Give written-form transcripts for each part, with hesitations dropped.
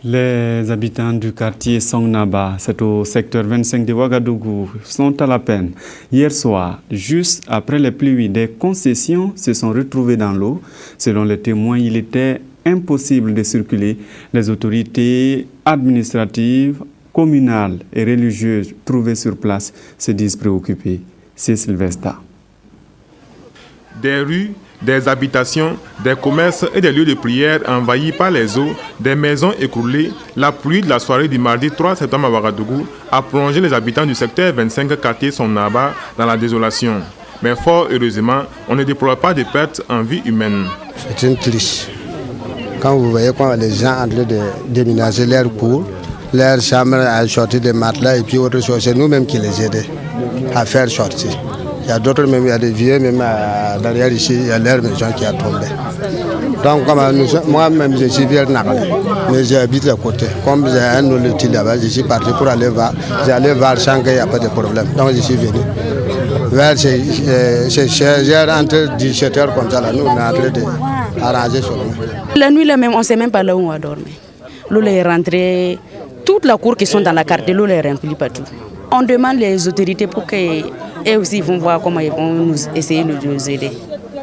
Les habitants du quartier Songnaba, c'est au secteur 25 de Ouagadougou, sont à la peine. Hier soir, juste après les pluies, des concessions se sont retrouvées dans l'eau. Selon les témoins, il était impossible de circuler. Les autorités administratives, communales et religieuses trouvées sur place se disent préoccupées. C'est Sylvestre. Des rues, des habitations, des commerces et des lieux de prière envahis par les eaux, des maisons écroulées, la pluie de la soirée du mardi 3 septembre à Ouagadougou a plongé les habitants du secteur 25 quartier Songnaba dans la désolation. Mais fort heureusement, on ne déplore pas de pertes en vie humaine. C'est une triche. Quand vous voyez les gens en train de déménager leurs cours, leurs chambres à sortir des matelas et puis autre chose, c'est nous-mêmes qui les aidons à faire sortir. Il y a d'autres, même il y a des vieux, même derrière ici, il y a leur maison qui a tombé. Donc, moi-même, je suis vieux Nakale, mais j'habite à côté. Comme j'ai un outil là-bas, je suis parti pour aller voir. J'allais voir sans qu'il n'y a pas de problème. Donc, je suis venu. Vers j'ai rentré 17h comme ça, là, nous, on est en train d'arranger sur nous. La nuit, là même, on ne sait même pas là où on va dormir. L'eau est rentrée, toute la cour qui sont dans la carte, l'eau est remplie partout. On demande les autorités pour qu'elles aussi vont voir comment ils vont nous essayer de nous aider.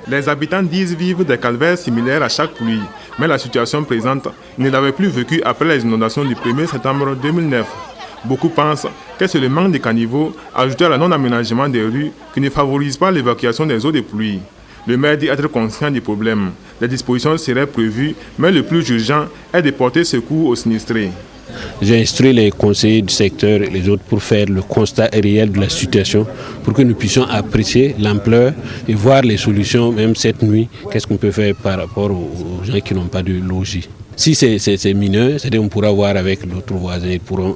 Les habitants disent vivre des calvaires similaires à chaque pluie, mais la situation présente ne l'avait plus vécue après les inondations du 1er septembre 2009. Beaucoup pensent que c'est le manque de caniveaux ajouté à la non-aménagement des rues qui ne favorise pas l'évacuation des eaux de pluie. Le maire dit être conscient du problème. Les dispositions seraient prévues, mais le plus urgent est de porter secours aux sinistrés. J'ai instruit les conseillers du secteur et les autres pour faire le constat réel de la situation, pour que nous puissions apprécier l'ampleur et voir les solutions, même cette nuit, qu'est-ce qu'on peut faire par rapport aux gens qui n'ont pas de logis. Si c'est mineur, c'est-à-dire on pourra voir avec d'autres voisins, ils pourront,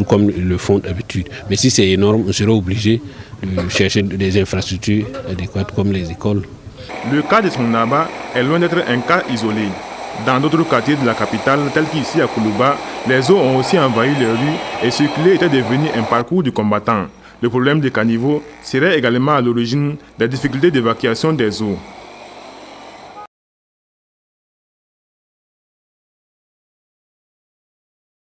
comme ils le font d'habitude. Mais si c'est énorme, on sera obligé de chercher des infrastructures adéquates comme les écoles. Le cas de Songnaba est loin d'être un cas isolé. Dans d'autres quartiers de la capitale, tels qu'ici à Koulouba, les eaux ont aussi envahi les rues et circuler était devenu un parcours du combattant. Le problème des caniveaux serait également à l'origine des difficultés d'évacuation des eaux.